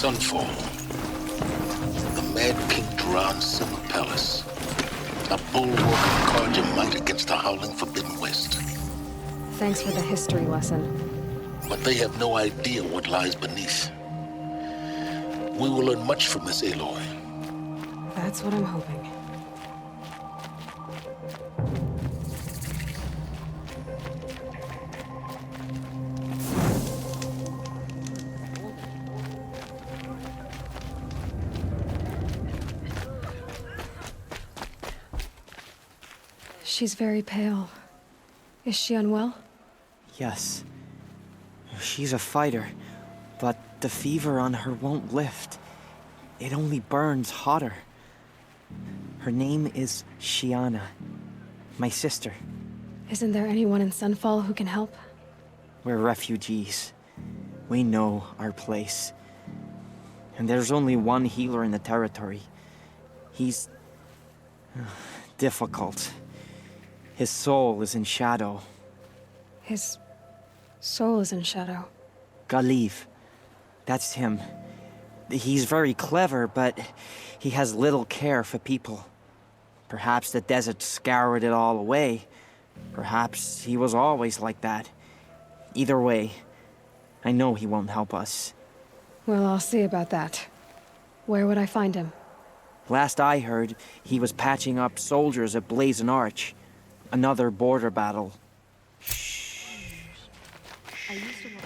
Sunfall. The Mad King Duran's summer palace. A bulwark of Carja might against the howling Forbidden West. Thanks for the history lesson. But they have no idea what lies beneath. We will learn much from this Aloy. That's what I'm hoping. She's very pale. Is she unwell? Yes. She's a fighter, but the fever on her won't lift. It only burns hotter. Her name is Shiana, my sister. Isn't there anyone in Sunfall who can help? We're refugees. We know our place. And there's only one healer in the territory. He's difficult. His soul is in shadow. His soul is in shadow. Galiv. That's him. He's very clever, but he has little care for people. Perhaps the desert scoured it all away. Perhaps he was always like that. Either way, I know he won't help us. Well, I'll see about that. Where would I find him? Last I heard, he was patching up soldiers at Blazon Arch. Another border battle. I used to work.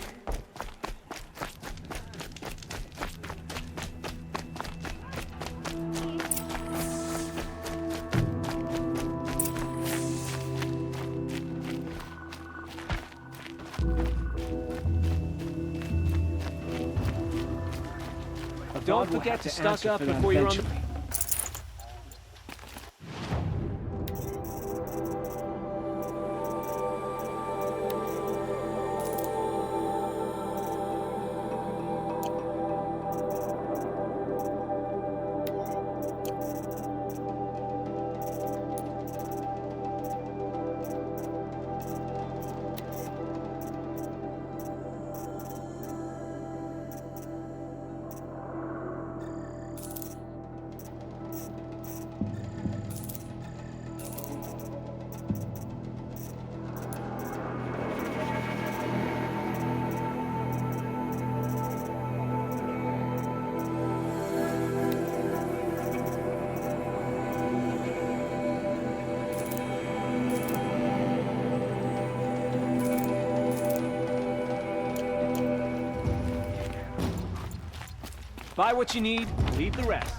Don't forget to stock up before you're on the... Buy what you need, leave the rest.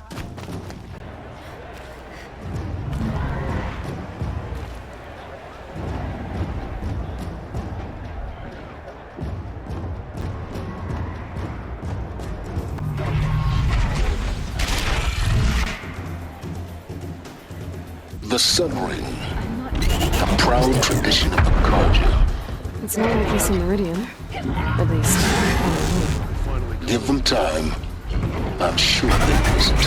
The Sun Ring. A proud tradition of the Carja. It's not like this in Meridian. At least, I don't know. Give them time. I'm sure there isn't.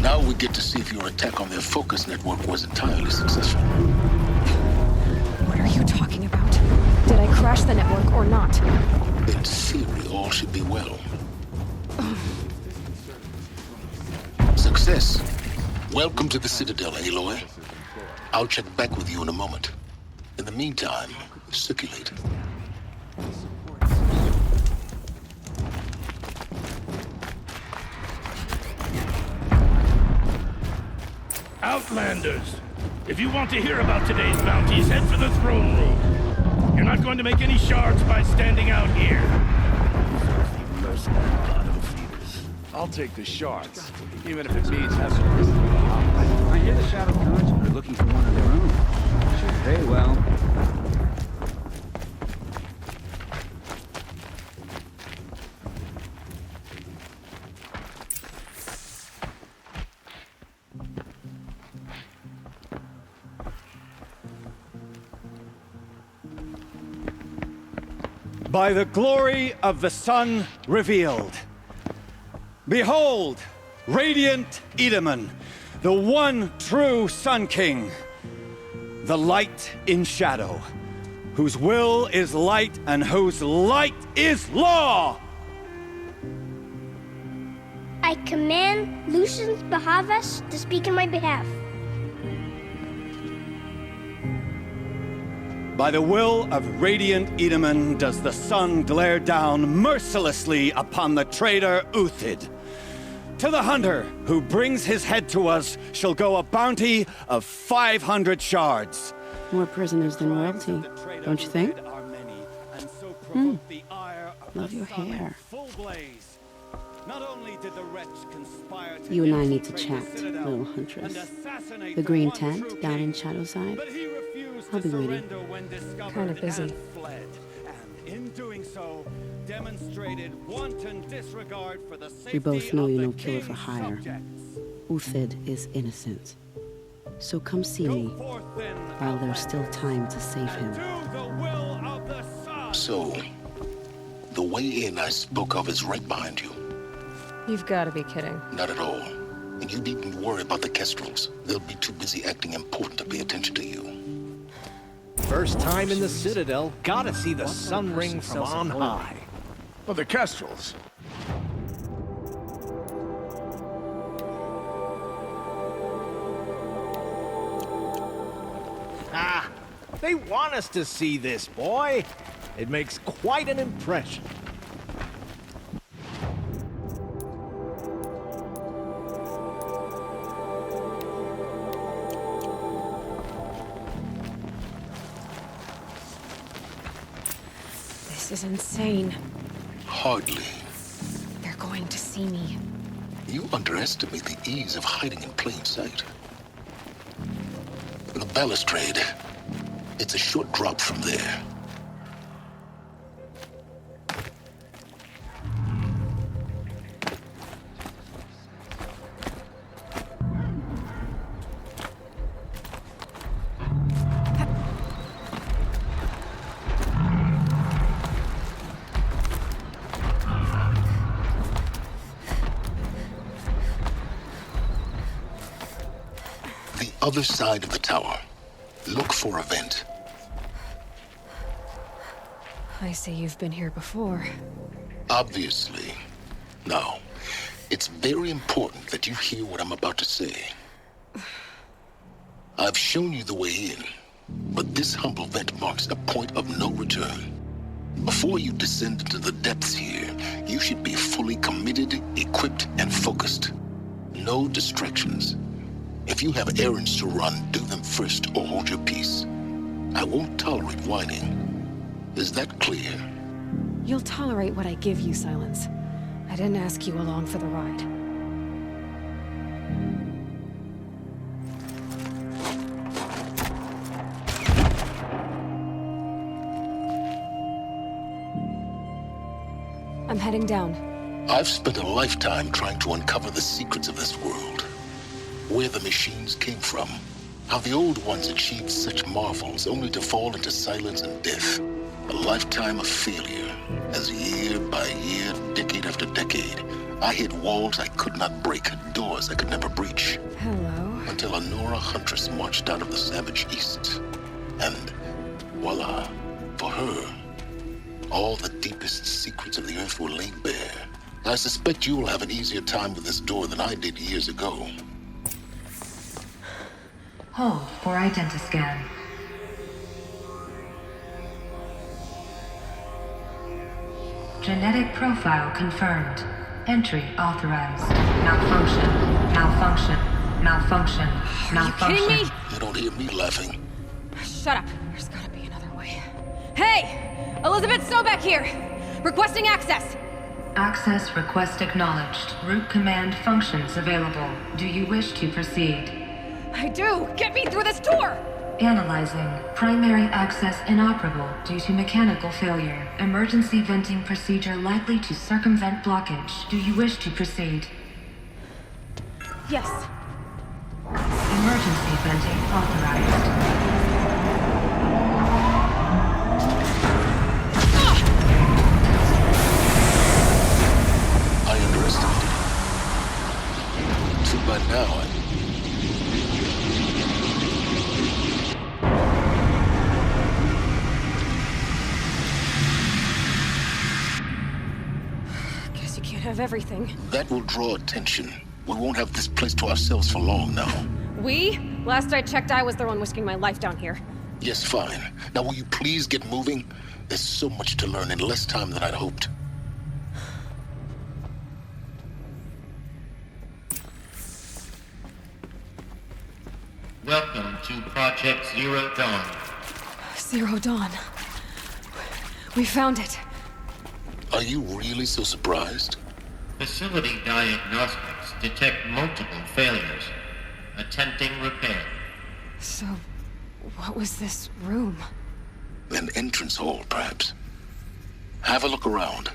Now we get to see if your attack on their focus network was entirely successful. What are you talking about? Did I crash the network or not? In theory, all should be well. Success. Welcome to the Citadel, Aloy. I'll check back with you in a moment. In the meantime, circulate. Outlanders, if you want to hear about today's bounties, head for the throne room. You're not going to make any shards by standing out here. I'll take the shards, even if it means having to... I hear the Shadow Carja are looking for one of their own. Should pay well. By the glory of the sun revealed. Behold, radiant Edaman, the one true Sun King. The light in shadow, whose will is light and whose light is law! I command Lucius Bahavas to speak in my behalf. By the will of radiant Edaman does the sun glare down mercilessly upon the traitor Uthid. To the hunter who brings his head to us shall go a bounty of 500 shards. More prisoners than royalty, don't you think? Love your hair. You and I need to chat, little huntress. The green tent down in Shadowside. I'll be waiting. Kind of busy. We both know you're no killer for hire. Uthid is innocent. So come see me while there's still time to save him. So, the way in I spoke of is right behind you. You've got to be kidding. Not at all. And you needn't worry about the Kestrels. They'll be too busy acting important to pay attention to you. First time in the Citadel, gotta see the sun ring from on high. Well, the Kestrels. Ah, they want us to see this, boy. It makes quite an impression. This is insane. Hardly. They're going to see me. You underestimate the ease of hiding in plain sight. The balustrade. It's a short drop from there. Other side of the tower. Look for a vent. I see you've been here before. Obviously. Now, it's very important that you hear what I'm about to say. I've shown you the way in, but this humble vent marks a point of no return. Before you descend into the depths here, you should be fully committed, equipped, and focused. No distractions. If you have errands to run, do them first or hold your peace. I won't tolerate whining. Is that clear? You'll tolerate what I give you, Silence. I didn't ask you along for the ride. I'm heading down. I've spent a lifetime trying to uncover the secrets of this world. Where the machines came from. How the old ones achieved such marvels only to fall into silence and death. A lifetime of failure, as year by year, decade after decade, I hit walls I could not break, doors I could never breach. Hello. Until a Nora huntress marched out of the savage east. And voila, for her, all the deepest secrets of the earth were laid bare. I suspect you will have an easier time with this door than I did years ago. Hold for identiscan. Genetic profile confirmed. Entry authorized. Malfunction. Malfunction. Malfunction. Malfunction. Are you kidding me? You don't hear me laughing. Shut up. There's gotta be another way. Hey! Elizabeth Sobeck here! Requesting access! Access request acknowledged. Root command functions available. Do you wish to proceed? I do! Get me through this door! Analyzing. Primary access inoperable due to mechanical failure. Emergency venting procedure likely to circumvent blockage. Do you wish to proceed? Yes. Emergency venting authorized. I underestimated you. Too bad now, have everything. That will draw attention. We won't have this place to ourselves for long now. We? Last I checked, I was the one risking my life down here. Yes, fine. Now will you please get moving? There's so much to learn in less time than I'd hoped. Welcome to Project Zero Dawn. Zero Dawn. We found it. Are you really so surprised? Facility diagnostics detect multiple failures. Attempting repair. So, what was this room? An entrance hall, perhaps. Have a look around.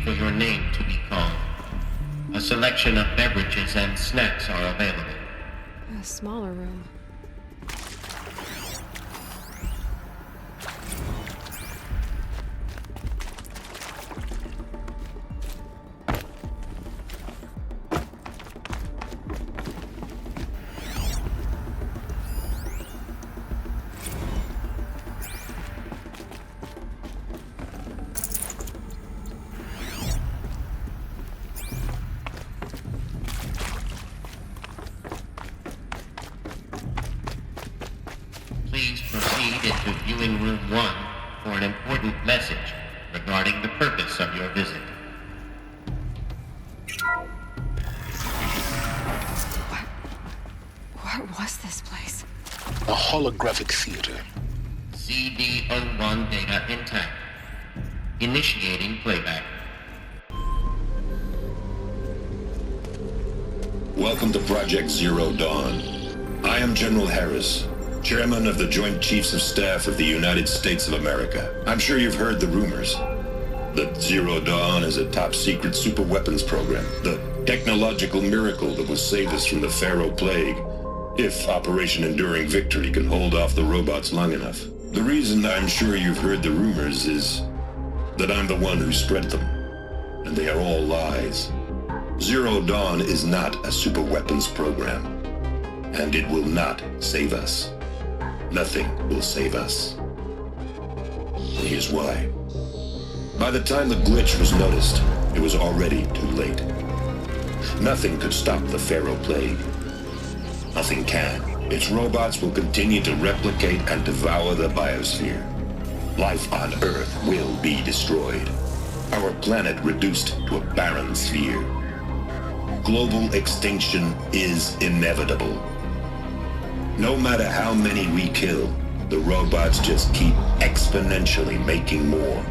Your name to be called. A selection of beverages and snacks are available. A smaller room. Please proceed into viewing room 1 for an important message regarding the purpose of your visit. What was this place? A holographic theater. CD01 data intact. Initiating playback. Welcome to Project Zero Dawn. I am General Harris, Chairman of the Joint Chiefs of Staff of the United States of America. I'm sure you've heard the rumors that Zero Dawn is a top-secret superweapons program, the technological miracle that will save us from the Pharaoh Plague, if Operation Enduring Victory can hold off the robots long enough. The reason I'm sure you've heard the rumors is that I'm the one who spread them, and they are all lies. Zero Dawn is not a superweapons program, and it will not save us. Nothing will save us. And here's why. By the time the glitch was noticed, it was already too late. Nothing could stop the Pharaoh Plague. Nothing can. Its robots will continue to replicate and devour the biosphere. Life on Earth will be destroyed. Our planet reduced to a barren sphere. Global extinction is inevitable. No matter how many we kill, the robots just keep exponentially making more.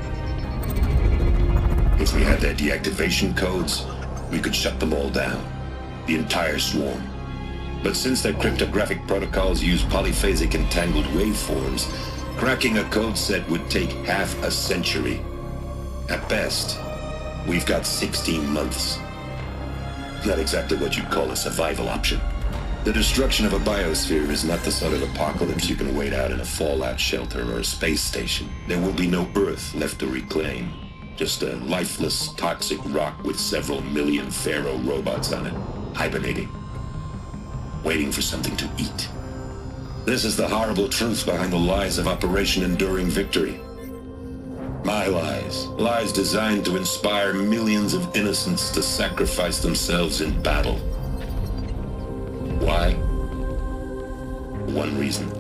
If we had their deactivation codes, we could shut them all down, the entire swarm. But since their cryptographic protocols use polyphasic entangled waveforms, cracking a code set would take half a century. At best, we've got 16 months. Not exactly what you'd call a survival option. The destruction of a biosphere is not the sort of apocalypse you can wait out in a fallout shelter or a space station. There will be no Earth left to reclaim. Just a lifeless, toxic rock with several million Pharaoh robots on it, hibernating, waiting for something to eat. This is the horrible truth behind the lies of Operation Enduring Victory. My lies. Lies designed to inspire millions of innocents to sacrifice themselves in battle. Why? One reason.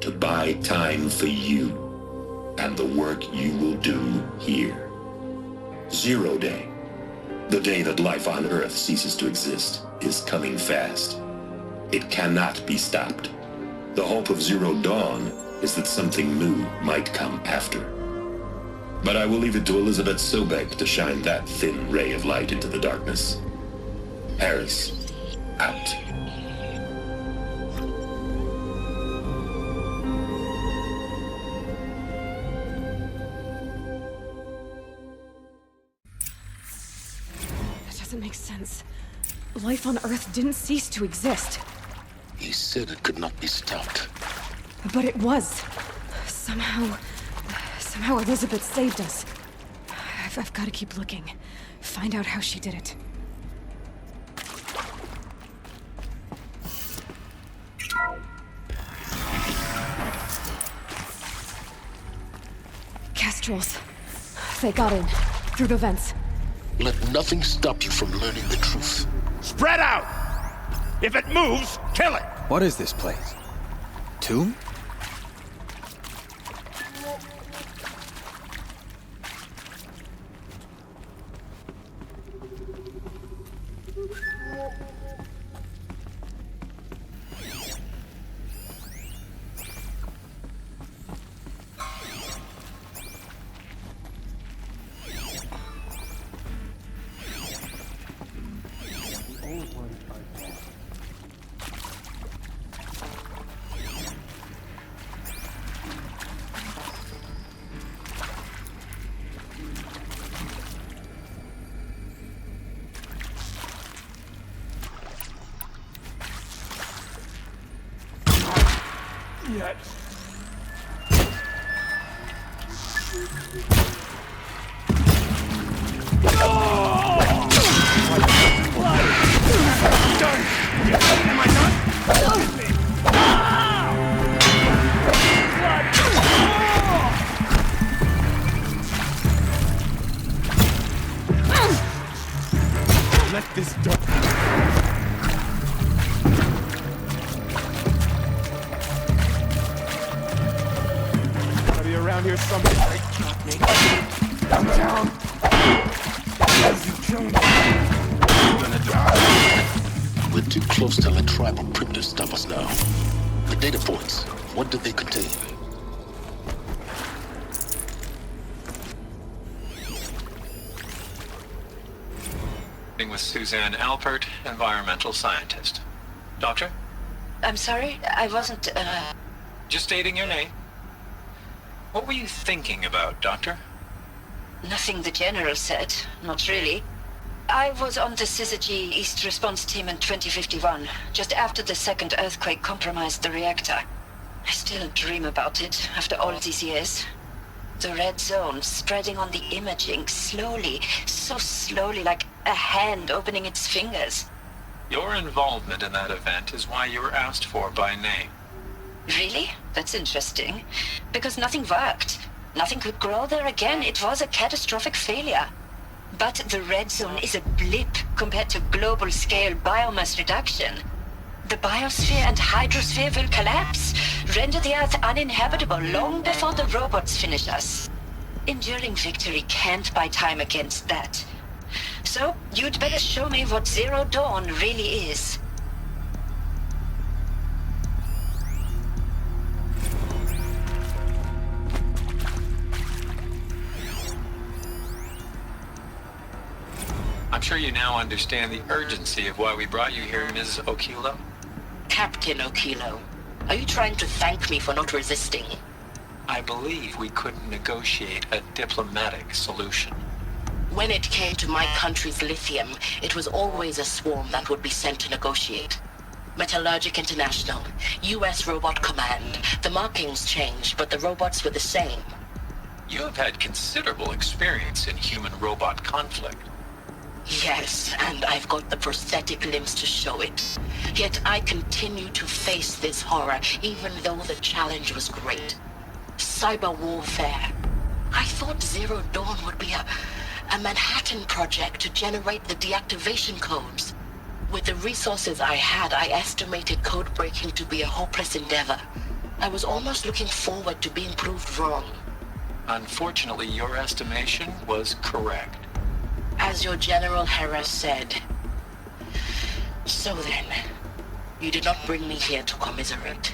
To buy time for you and the work you will do here. Zero Day, the day that life on Earth ceases to exist, is coming fast. It cannot be stopped. The hope of Zero Dawn is that something new might come after. But I will leave it to Elizabeth Sobek to shine that thin ray of light into the darkness. Harris, out. That doesn't make sense. Life on Earth didn't cease to exist. He said it could not be stopped. But it was. Somehow Elizabeth saved us. I've got to keep looking. Find out how she did it. Kestrels. They got in. Through the vents. Let nothing stop you from learning the truth. Spread out! If it moves, kill it! What is this place? Tomb? We're too close to let tribal primitives stop us now. The data points, what do they contain? With Suzanne Alpert, environmental scientist. Doctor? I'm sorry, I wasn't, Just stating your name. What were you thinking about, Doctor? Nothing the General said, not really. I was on the Syzygy East Response Team in 2051, just after the second earthquake compromised the reactor. I still dream about it, after all these years. The red zone spreading on the imaging, slowly, so slowly, like a hand opening its fingers. Your involvement in that event is why you were asked for by name. Really? That's interesting. Because nothing worked. Nothing could grow there again. It was a catastrophic failure. But the red zone is a blip compared to global-scale biomass reduction. The biosphere and hydrosphere will collapse, render the Earth uninhabitable long before the robots finish us. Enduring victory can't buy time against that. So, you'd better show me what Zero Dawn really is. I'm sure you now understand the urgency of why we brought you here, Ms. Okilo. Captain Okilo, are you trying to thank me for not resisting? I believe we couldn't negotiate a diplomatic solution. When it came to my country's lithium, it was always a swarm that would be sent to negotiate. Metallurgic International, US Robot Command. The markings changed, but the robots were the same. You have had considerable experience in human-robot conflict. Yes, and I've got the prosthetic limbs to show it. Yet I continue to face this horror, even though the challenge was great. Cyber warfare. I thought Zero Dawn would be a Manhattan project to generate the deactivation codes. With the resources I had, I estimated code breaking to be a hopeless endeavor. I was almost looking forward to being proved wrong. Unfortunately, your estimation was correct. As your General Hera said. So then, you did not bring me here to commiserate.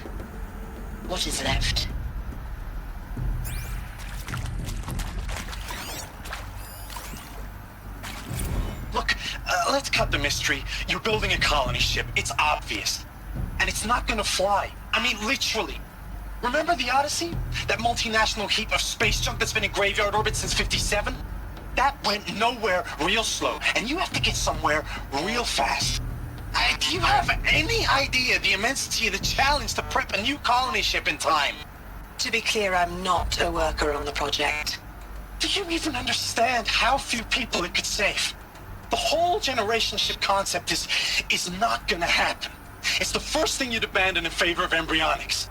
What is left? Look, let's cut the mystery. You're building a colony ship. It's obvious. And it's not gonna fly. I mean, literally. Remember the Odyssey? That multinational heap of space junk that's been in graveyard orbit since 57? That went nowhere real slow. And you have to get somewhere real fast. Do you have any idea the immensity of the challenge to prep a new colony ship in time? To be clear, I'm not a worker on the project. Do you even understand how few people it could save? The whole generation ship concept is not gonna happen. It's the first thing you'd abandon in favor of embryonics.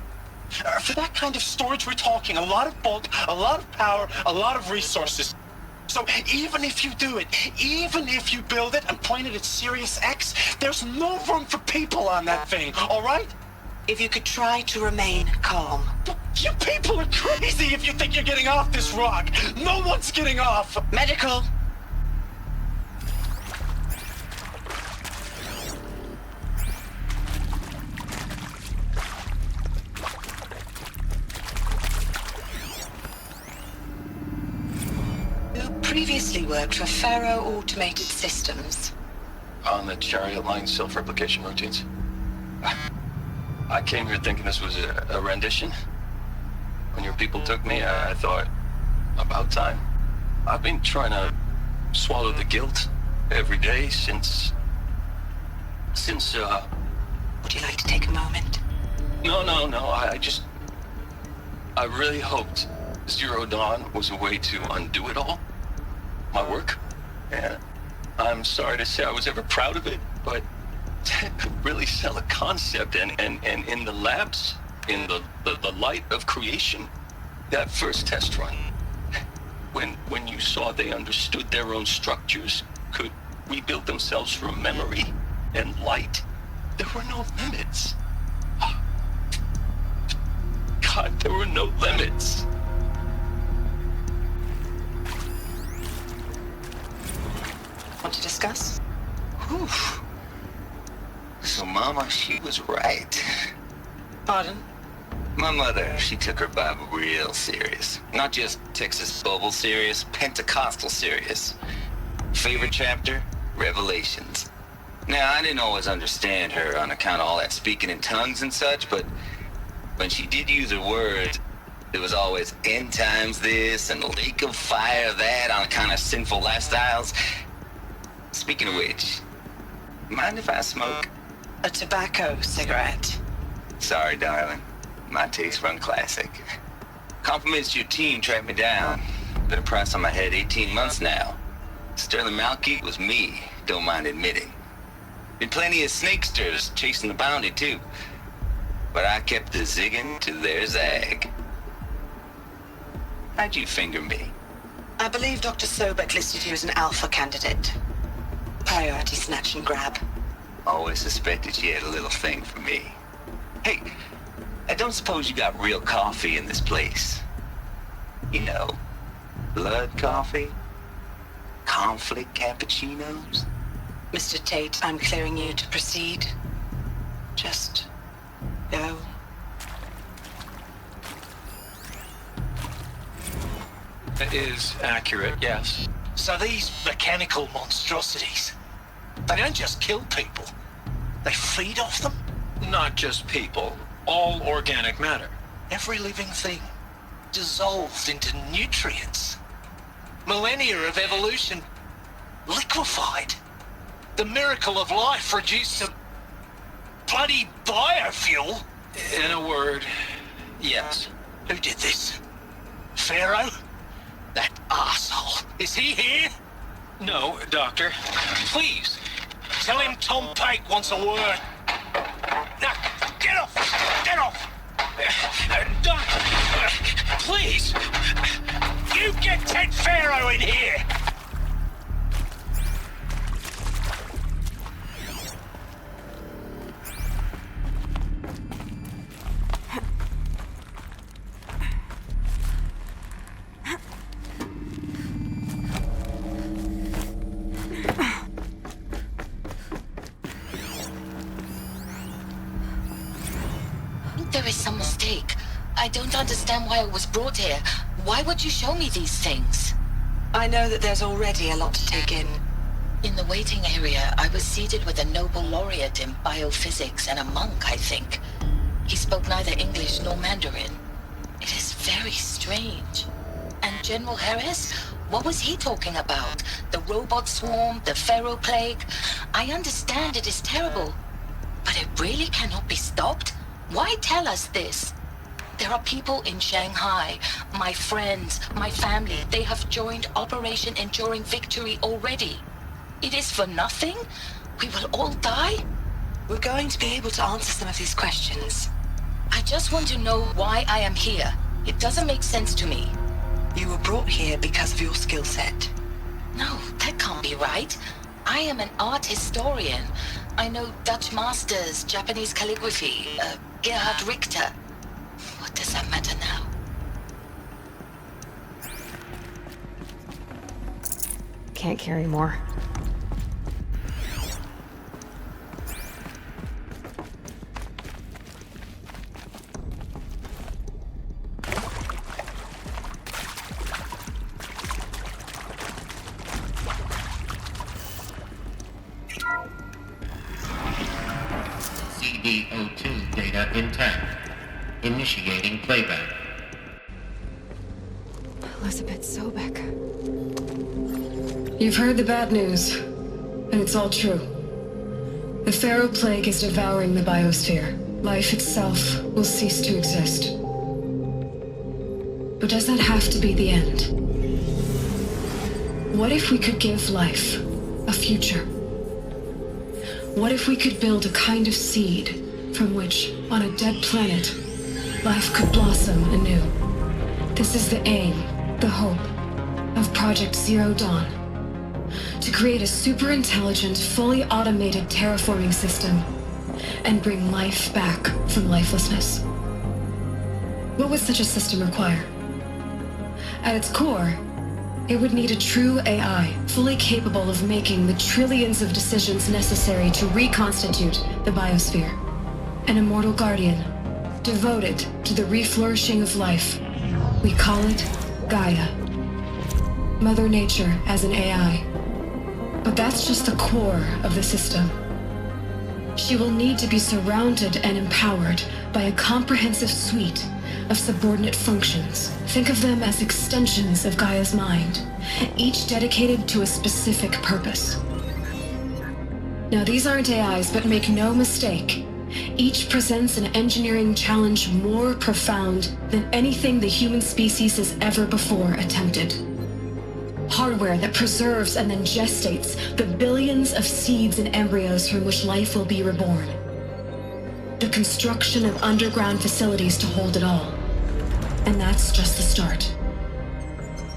For that kind of storage, we're talking a lot of bulk, a lot of power, a lot of resources. So even if you do it, even if you build it and point it at Sirius X, there's no room for people on that thing, all right? If you could try to remain calm. You people are crazy if you think you're getting off this rock. No one's getting off. Medical. Previously worked for Faro Automated Systems. On the Chariot Line self-replication routines? I came here thinking this was a rendition. When your people took me, I thought, about time. I've been trying to swallow the guilt every day since... Would you like to take a moment? No, I really hoped Zero Dawn was a way to undo it all. My work. And I'm sorry to say I was ever proud of it, but to really sell a concept and in the labs, in the light of creation, that first test run, when you saw they understood their own structures, could rebuild themselves from memory and light, there were no limits. God, there were no limits. Want to discuss? Whew. So Mama, she was right. Pardon? My mother, she took her Bible real serious. Not just Texas Bible serious, Pentecostal serious. Favorite chapter? Revelations. Now, I didn't always understand her on account of all that speaking in tongues and such, but when she did use her words, it was always end times this and lake of fire that on account of sinful lifestyles. Speaking of which, mind if I smoke? A tobacco cigarette. Sorry, darling. My taste run classic. Compliments to your team tracked me down. Been a price on my head 18 months now. Sterling Malkeet was me, don't mind admitting. Been plenty of snakesters chasing the bounty, too. But I kept the zigging to their zag. How'd you finger me? I believe Dr. Sobek listed you as an alpha candidate. Priority snatch and grab. Always suspected she had a little thing for me. Hey, I don't suppose you got real coffee in this place? You know, blood coffee? Conflict cappuccinos? Mr. Tate, I'm clearing you to proceed. Just go. That is accurate, yes. So these mechanical monstrosities, they don't just kill people. They feed off them? Not just people. All organic matter. Every living thing dissolved into nutrients. Millennia of evolution liquefied. The miracle of life reduced to bloody biofuel. In a word, yes. Who did this? Pharaoh? That arsehole. Is he here? No, Doctor. Please, tell him Tom Pate wants a word. Now, get off! Get off! Doctor, please! You get Ted Pharaoh in here! There is some mistake. I don't understand why I was brought here. Why would you show me these things? I know that there's already a lot to take in. In the waiting area, I was seated with a Nobel laureate in biophysics and a monk, I think. He spoke neither English nor Mandarin. It is very strange. And General Harris? What was he talking about? The robot swarm? The Pharaoh plague? I understand it is terrible. really cannot be stopped? Why tell us this? There are people in Shanghai, my friends, my family. They have joined Operation Enduring Victory already. It is for nothing? We will all die? We're going to be able to answer some of these questions. I just want to know why I am here. It doesn't make sense to me. You were brought here because of your skill set. No, that can't be right. I am an art historian. I know Dutch masters, Japanese calligraphy, Gerhard Richter. What does that matter now? Can't carry more. CD02 data intact. Initiating playback. Elizabeth Sobek. You've heard the bad news, and it's all true. The Pharaoh Plague is devouring the biosphere. Life itself will cease to exist. But does that have to be the end? What if we could give life a future? What if we could build a kind of seed from which, on a dead planet, life could blossom anew? This is the aim, the hope, of Project Zero Dawn. To create a super-intelligent, fully automated terraforming system and bring life back from lifelessness. What would such a system require? At its core, it would need a true AI, fully capable of making the trillions of decisions necessary to reconstitute the biosphere. An immortal guardian, devoted to the reflourishing of life. We call it Gaia. Mother Nature as an AI. But that's just the core of the system. She will need to be surrounded and empowered by a comprehensive suite of subordinate functions. Think of them as extensions of Gaia's mind, each dedicated to a specific purpose. Now, these aren't AIs, but make no mistake, each presents an engineering challenge more profound than anything the human species has ever before attempted. Hardware that preserves and then gestates the billions of seeds and embryos from which life will be reborn. The construction of underground facilities to hold it all. And that's just the start.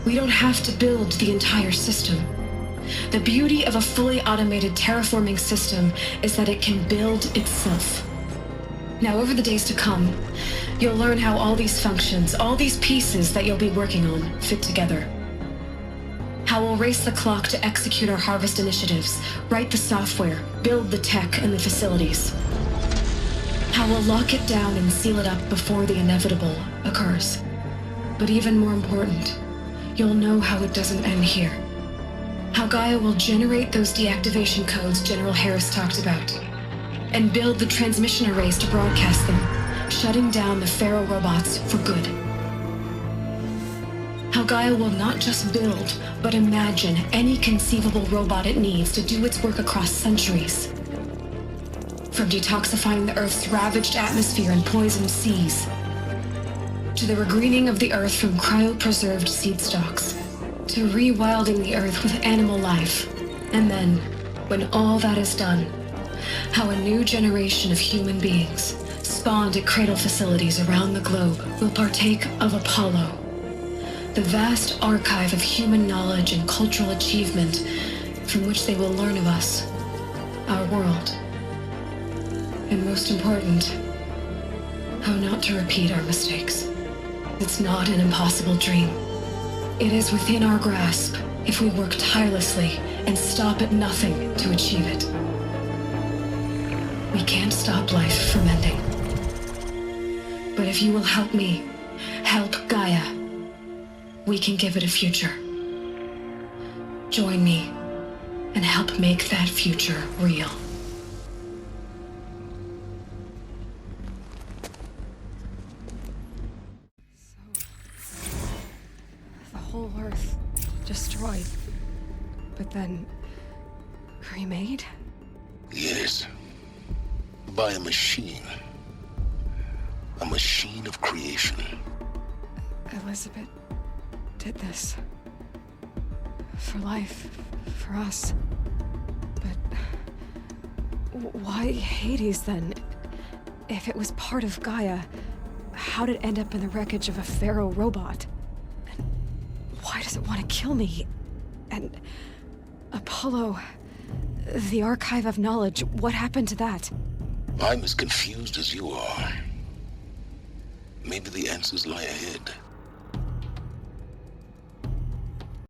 We don't have to build the entire system. The beauty of a fully automated terraforming system is that it can build itself. Now, over the days to come, you'll learn how all these functions, all these pieces that you'll be working on, fit together. How we'll race the clock to execute our harvest initiatives, write the software, build the tech and the facilities. How we'll lock it down and seal it up before the inevitable occurs. But even more important, you'll know how it doesn't end here. How Gaia will generate those deactivation codes General Harris talked about, and build the transmission arrays to broadcast them, shutting down the Pharaoh robots for good. How Gaia will not just build, but imagine any conceivable robot it needs to do its work across centuries. From detoxifying the Earth's ravaged atmosphere and poisoned seas, to the regreening of the Earth from cryopreserved seed stalks, to rewilding the Earth with animal life. And then, when all that is done, how a new generation of human beings, spawned at cradle facilities around the globe, will partake of Apollo, the vast archive of human knowledge and cultural achievement from which they will learn of us, our world. And most important, how not to repeat our mistakes. It's not an impossible dream. It is within our grasp if we work tirelessly and stop at nothing to achieve it. We can't stop life from ending. But if you will help me, help Gaia, we can give it a future. Join me and help make that future real. The whole Earth destroyed, but then remade? Yes. By a machine. A machine of creation. Elizabeth did this. For life. For us. But... why Hades, then? If it was part of Gaia, how did it end up in the wreckage of a pharaoh robot? And why does it want to kill me? And... Apollo... the Archive of Knowledge, what happened to that? I'm as confused as you are. Maybe the answers lie ahead.